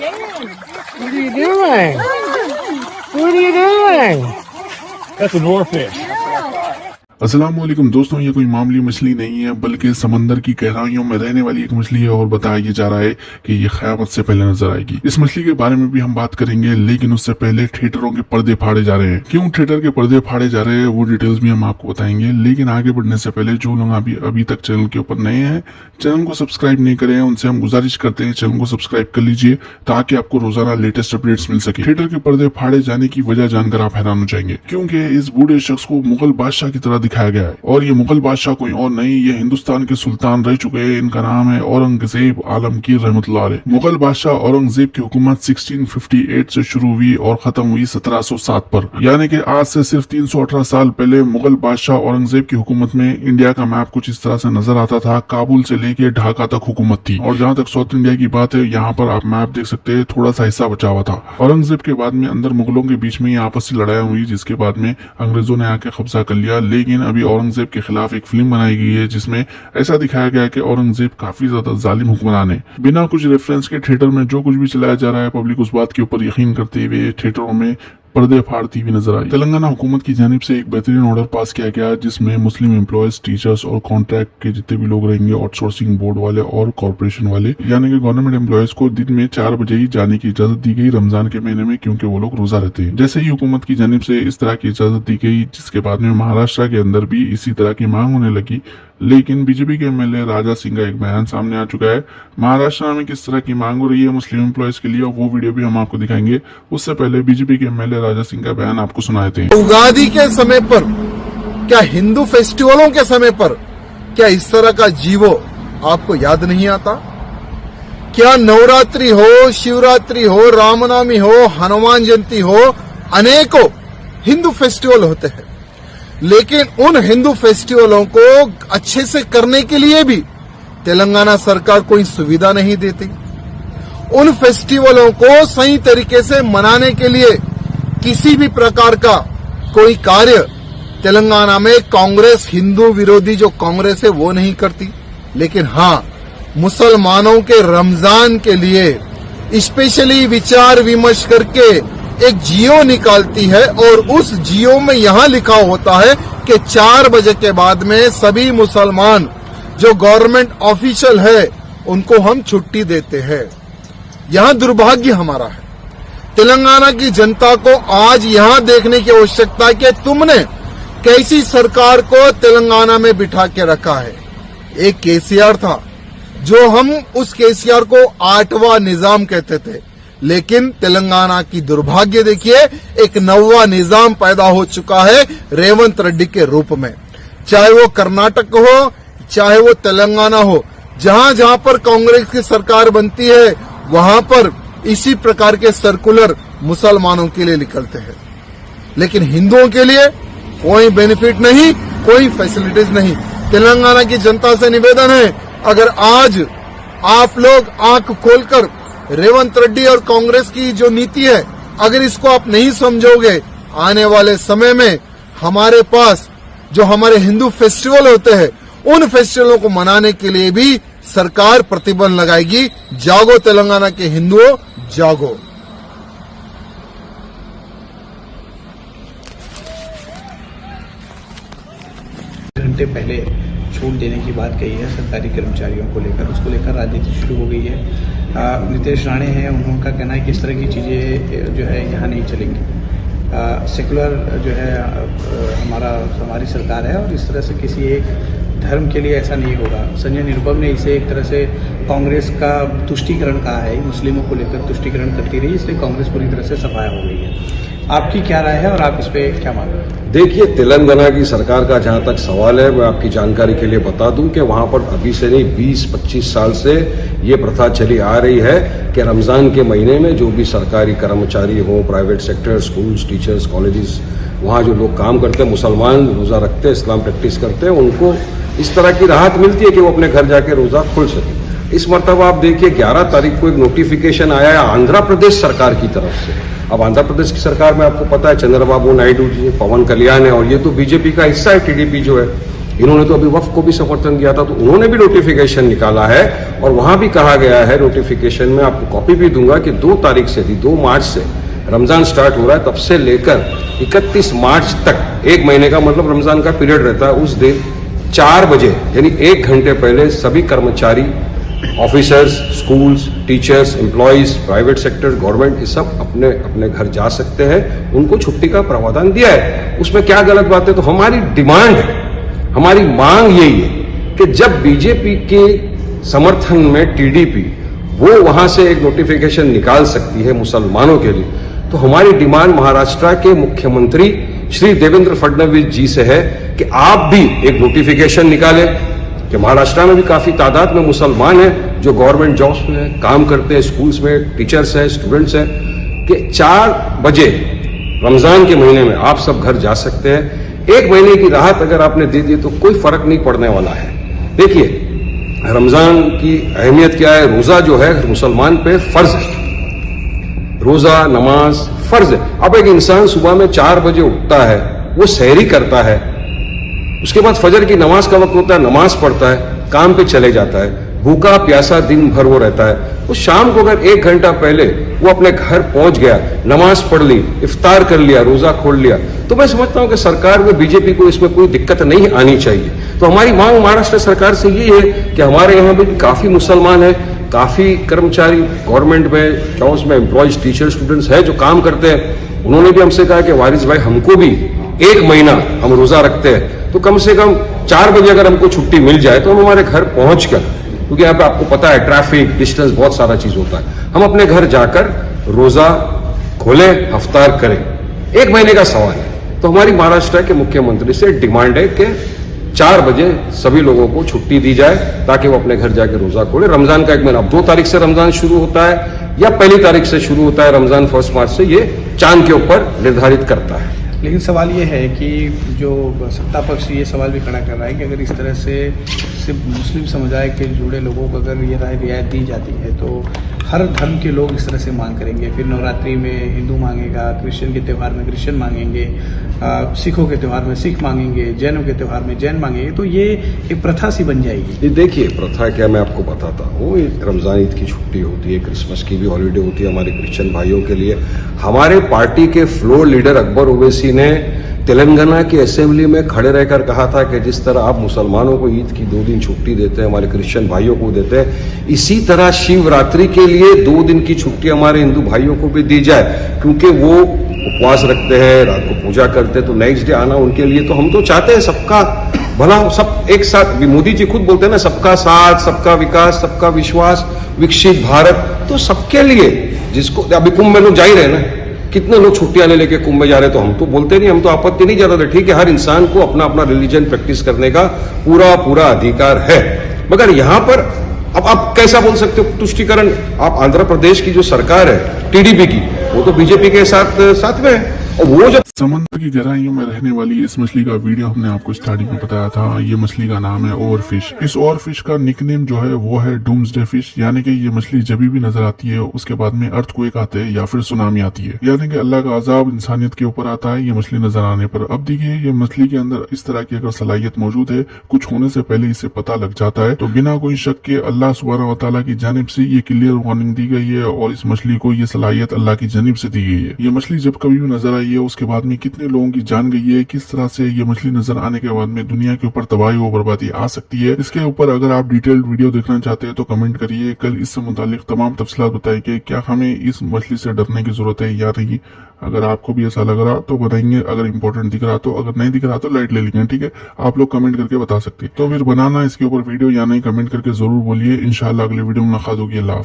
What are you doing? What are you doing? That's an oarfish. अस्सलामुअलैकुम दोस्तों, ये कोई मामूली मछली नहीं है बल्कि समंदर की गहराइयों में रहने वाली एक मछली है और बताया जा रहा है कि ये क़यामत से पहले नजर आएगी। इस मछली के बारे में भी हम बात करेंगे, लेकिन उससे पहले थिएटरों के पर्दे फाड़े जा रहे हैं। क्यों थिएटर के पर्दे फाड़े जा रहे हैं वो डिटेल्स भी हम आपको बताएंगे, लेकिन आगे बढ़ने से पहले जो लोग अभी तक चैनल के ऊपर नए हैं, चैनल को सब्सक्राइब नहीं करे हैं, उनसे हम गुजारिश करते हैं चैनल को सब्सक्राइब कर लीजिए ताकि आपको रोजाना लेटेस्ट अपडेट्स मिल सके। थिएटर के पर्दे फाड़े जाने की वजह जानकर आप हैरान हो जाएंगे, क्योंकि इस बूढ़े शख्स को मुगल बादशाह की तरह दिखाया गया है और ये मुगल बादशाह कोई और नहीं, ये हिंदुस्तान के सुल्तान रह चुके हैं। इनका नाम है औरंगजेब आलमगीर रहमतुल्लाह अलैह। मुगल बादशाह औरंगजेब की हुकूमत 1658 से शुरू हुई और खत्म हुई 1707 पर, यानी कि आज से सिर्फ 318 साल पहले मुगल बादशाह औरंगजेब की हुकूमत में इंडिया का मैप कुछ इस तरह से नजर आता था। काबुल से लेके ढाका तक हुकूमत थी और जहाँ तक साउथ इंडिया की बात है, यहाँ पर आप मैप देख सकते हैं, थोड़ा सा हिस्सा बचा हुआ था। औरंगजेब के बाद में अंदर मुगलों के बीच में आपसी लड़ाई हुई, जिसके बाद में अंग्रेजों ने आके कब्जा कर लिया। लेकिन अभी औरंगजेब के खिलाफ एक फिल्म बनाई गई है जिसमें ऐसा दिखाया गया है कि औरंगजेब काफी ज्यादा जालिम हुक्मरान है। बिना कुछ रेफरेंस के थिएटर में जो कुछ भी चलाया जा रहा है, पब्लिक उस बात के ऊपर यकीन करते हुए थिएटरों में पर्दे फाड़ती हुई नजर आई। तेलंगाना हुकूमत की जानिब से एक बेहतरीन ऑर्डर पास किया गया जिसमें मुस्लिम एम्प्लॉयज, टीचर्स और कॉन्ट्रैक्ट के जितने भी लोग रहेंगे, आउटसोर्सिंग बोर्ड वाले और कॉर्पोरेशन वाले, यानी कि गवर्नमेंट एम्प्लॉयज को दिन में 4 बजे ही जाने की इजाजत दी गई रमजान के महीने में, क्योंकि वो लोग रोजा रहते हैं। जैसे ही हुकूमत की जानिब से इस तरह की इजाजत दी गई, जिसके बाद में महाराष्ट्र के अंदर भी इसी तरह की मांग होने लगी, लेकिन बीजेपी के एमएलए राजा सिंह का एक बयान सामने आ चुका है। महाराष्ट्र में किस तरह की मांग हो रही है मुस्लिम एम्प्लॉयज के लिए, वो वीडियो भी हम आपको दिखाएंगे। उससे पहले बीजेपी के एमएलए राजा सिंह का बयान आपको सुनाए थे। उगादी के समय पर, क्या हिंदू फेस्टिवलों के समय पर, क्या इस तरह का जीवो आपको याद नहीं आता? क्या नवरात्रि हो, शिवरात्रि हो, रामनवमी हो, हनुमान जयंती हो, अनेकों हिंदू फेस्टिवल होते हैं, लेकिन उन हिंदू फेस्टिवलों को अच्छे से करने के लिए भी तेलंगाना सरकार कोई सुविधा नहीं देती। उन फेस्टिवलों को सही तरीके से मनाने के लिए किसी भी प्रकार का कोई कार्य तेलंगाना में कांग्रेस, हिंदू विरोधी जो कांग्रेस है वो नहीं करती। लेकिन हाँ, मुसलमानों के रमजान के लिए स्पेशली विचार विमर्श करके एक जियो निकालती है और उस जियो में यहां लिखा होता है कि 4 बजे के बाद में सभी मुसलमान जो गवर्नमेंट ऑफिशियल है उनको हम छुट्टी देते हैं। यहां दुर्भाग्य हमारा है। तेलंगाना की जनता को आज यहां देखने की आवश्यकता है कि तुमने कैसी सरकार को तेलंगाना में बिठा के रखा है। एक केसीआर था, जो हम उस केसीआर को 8वां निजाम कहते थे, लेकिन तेलंगाना की दुर्भाग्य देखिए, एक 9वां निजाम पैदा हो चुका है रेवंत रेड्डी के रूप में। चाहे वो कर्नाटक हो, चाहे वो तेलंगाना हो, जहां जहां पर कांग्रेस की सरकार बनती है वहां पर इसी प्रकार के सर्कुलर मुसलमानों के लिए निकलते हैं, लेकिन हिंदुओं के लिए कोई बेनिफिट नहीं, कोई फैसिलिटीज नहीं। तेलंगाना की जनता से निवेदन है, अगर आज आप लोग आंख खोलकर रेवंत रेड्डी और कांग्रेस की जो नीति है, अगर इसको आप नहीं समझोगे, आने वाले समय में हमारे पास जो हमारे हिंदू फेस्टिवल होते हैं, उन फेस्टिवलों को मनाने के लिए भी सरकार प्रतिबंध लगाएगी। जागो तेलंगाना के हिंदुओं, जागो। घंटे पहले छूट देने की बात कही है सरकारी कर्मचारियों को लेकर, उसको लेकर राजनीति शुरू हो गई है। नीतीश राणे हैं, उनका कहना है कि इस तरह की चीज़ें जो है यहाँ नहीं चलेंगी। सेकुलर जो है हमारी सरकार है और इस तरह से किसी एक धर्म के लिए ऐसा नहीं होगा। संजय निरुपम ने इसे एक तरह से कांग्रेस का तुष्टीकरण कहा है, मुस्लिमों को लेकर तुष्टीकरण करती रही, इसलिए कांग्रेस पूरी तरह से सफाया हो गई है। आपकी क्या राय है और आप इस पे क्या मान रहे हैं? देखिए, तेलंगाना की सरकार का जहां तक सवाल है, मैं आपकी जानकारी के लिए बता दूं कि वहां पर अभी से नहीं 20-25 साल से ये प्रथा चली आ रही है कि रमजान के महीने में जो भी सरकारी कर्मचारी हो, private sector, schools, teachers, colleges, वहां जो लोग काम करते हैं, मुसलमान रोजा रखते हैं, इस्लाम प्रैक्टिस करते हैं, उनको इस तरह की राहत मिलती है कि वो अपने घर जाके रोजा खोल सके। इस मरतबा आप देखिए 11 तारीख को एक नोटिफिकेशन आया है आंध्र प्रदेश सरकार की तरफ से। अब आंध्र प्रदेश की सरकार में आपको पता है चंद्रबाबू नायडू जी, पवन कल्याण है, और ये तो बीजेपी का हिस्सा है, टीडीपी जो है। इन्होंने तो अभी वक्फ को भी समर्थन किया था, तो उन्होंने भी नोटिफिकेशन निकाला है और वहां भी कहा गया है नोटिफिकेशन में, आपको कॉपी भी दूंगा, कि 2 तारीख से 2 मार्च से रमजान स्टार्ट हो रहा है, तब से लेकर 31 मार्च तक, 1 महीने का मतलब रमजान का पीरियड रहता है, उस दिन 4 बजे यानी 1 घंटे पहले सभी कर्मचारी, officers, schools, teachers, employees, private sector, government, ये सब अपने अपने घर जा सकते हैं। उनको छुट्टी का प्रावधान दिया है, उसमें क्या गलत बात है? तो हमारी डिमांड है, हमारी मांग यही है कि जब बीजेपी के समर्थन में टीडीपी वो वहां से एक नोटिफिकेशन निकाल सकती है मुसलमानों के लिए, तो हमारी डिमांड महाराष्ट्र के मुख्यमंत्री श्री देवेंद्र फडणवीस जी से है कि आप भी एक नोटिफिकेशन निकालें कि महाराष्ट्र में भी काफी तादाद में मुसलमान हैं जो गवर्नमेंट जॉब्स में है, काम करते हैं, स्कूल्स में टीचर्स हैं, स्टूडेंट्स हैं, कि 4 बजे रमजान के महीने में आप सब घर जा सकते हैं। 1 महीने की राहत अगर आपने दे दी तो कोई फर्क नहीं पड़ने वाला है। देखिए, रमजान की अहमियत क्या है? रोजा जो है मुसलमान पे फर्ज है, रोजा नमाज फर्ज है। अब एक इंसान सुबह में 4 बजे उठता है, वो सहरी करता है, उसके बाद फजर की नमाज का वक्त होता है, नमाज पढ़ता है, काम पे चले जाता है, भूखा प्यासा दिन भर वो रहता है, तो शाम को अगर 1 घंटा पहले वो अपने घर पहुंच गया, नमाज पढ़ ली, इफ्तार कर लिया, रोजा खोल लिया, तो मैं समझता हूं कि सरकार में बीजेपी को इसमें कोई दिक्कत नहीं आनी चाहिए। तो हमारी मांग महाराष्ट्र सरकार से ये है कि हमारे यहाँ भी काफी मुसलमान है, काफी कर्मचारी गवर्नमेंट में, जॉब्स में, एम्प्लॉयज, टीचर, स्टूडेंट्स है जो काम करते हैं। उन्होंने भी हमसे कहा कि वारिस भाई, हमको भी 1 महीना हम रोजा रखते हैं, तो कम से कम 4 बजे अगर हमको छुट्टी मिल जाए तो हम हमारे घर पहुंचकर, क्योंकि यहाँ पे आपको पता है ट्रैफिक, डिस्टेंस, बहुत सारा चीज होता है, हम अपने घर जाकर रोजा खोलें, इफ्तार करें। 1 महीने का सवाल है। तो हमारी महाराष्ट्र के मुख्यमंत्री से डिमांड है कि 4 बजे सभी लोगों को छुट्टी दी जाए ताकि वो अपने घर जाकर रोजा खोले। रमजान का 1 महीना, अब 2 तारीख से रमजान शुरू होता है या 1 तारीख से शुरू होता है रमजान, 1 मार्च से, ये चांद के ऊपर निर्धारित करता है। लेकिन सवाल ये है कि जो सत्ता पक्ष ये सवाल भी खड़ा कर रहा है कि अगर इस तरह से सिर्फ मुस्लिम समुदाय के जुड़े लोगों को अगर ये रियायत दी जाती है तो हर धर्म के लोग इस तरह से मांग करेंगे। फिर नवरात्रि में हिंदू मांगेगा, क्रिश्चियन के त्यौहार में क्रिश्चियन मांगेंगे, सिखों के त्यौहार में सिख मांगेंगे, जैनों के त्यौहार में जैन मांगेंगे, तो ये एक प्रथा सी बन जाएगी। देखिए, प्रथा क्या, मैं आपको बताता हूँ। रमजान ईद की छुट्टी होती है, क्रिसमस की भी हॉलीडे होती है हमारे क्रिश्चियन भाइयों के लिए। हमारे पार्टी के फ्लोर लीडर अकबर ओवैसी ने तेलंगाना की असेंबली में खड़े रहकर कहा था कि जिस तरह आप मुसलमानों को ईद की 2 दिन छुट्टी देते हैं, हमारे क्रिश्चियन भाइयों को देते हैं, इसी तरह शिवरात्रि के लिए 2 दिन की छुट्टी हमारे हिंदू भाइयों को भी दी जाए, क्योंकि वो उपवास रखते हैं, रात को पूजा करते हैं, तो नेक्स्ट डे आना उनके लिए। तो हम तो चाहते हैं सबका भला, सब एक साथ। मोदी जी खुद बोलते हैं ना, सबका साथ, सबका विकास, सबका विश्वास, विकसित भारत। तो सबके लिए, जिसको अभी कुंभ में लोग जा ही रहे ना, कितने लोग छुट्टियां लेके कुंभ में जा रहे, तो हम तो बोलते नहीं, हम तो आपत्ति नहीं जताते। ठीक है, हर इंसान को अपना अपना रिलीजन प्रैक्टिस करने का पूरा अधिकार है, मगर यहां पर अब आप कैसा बोल सकते हो तुष्टिकरण? आप आंध्र प्रदेश की जो सरकार है टीडीपी की, वो तो बीजेपी के साथ में है, और वो जब समंदर की गहराइयों में रहने वाली इस मछली का वीडियो हमने आपको स्टार्टिंग में बताया था। ये मछली का नाम है ओवरफिश। इस ओवरफिश का निकनेम जो है वो है डूम्सडे फिश, यानी कि ये मछली जब भी नजर आती है उसके बाद में अर्थक्वेक आते हैं या फिर सुनामी आती है, यानी कि अल्लाह का अजाब इंसानियत के ऊपर आता है ये मछली नजर आने पर। अब देखिए, ये मछली के अंदर इस तरह की अगर सलाहियत मौजूद है, कुछ होने से पहले इसे पता लग जाता है, तो बिना कोई शक के अल्लाह सुब्हानहू व तआला की जानिब से ये क्लियर वार्निंग दी गई है और इस मछली को ये सलाहियत अल्लाह की जानिब से दी गई है। ये मछली जब कभी भी नजर आई है उसके बाद में कितने लोगों की जान गई है, किस तरह से ये मछली नजर आने के बाद में दुनिया के ऊपर तबाही और बर्बादी आ सकती है। इसके ऊपर अगर आप डिटेल्ड वीडियो देखना चाहते हैं तो कमेंट करिए। कल इससे मुतालिक तमाम तफसीलात बताएंगे, क्या हमें इस मछली से डरने की जरूरत है या नहीं। अगर आपको भी ऐसा लग रहा तो बताएंगे, अगर इंपॉर्टेंट दिख रहा तो, अगर नहीं दिख रहा तो लाइट ले लेंगे। ठीक है, आप लोग कमेंट करके बता सकते हैं। तो फिर बनाना इसके ऊपर वीडियो या नहीं, कमेंट करके जरूर बोलिए। इंशाल्लाह अगले वीडियो में मुलाकात होगी। अल्लाह हाफ़िज़।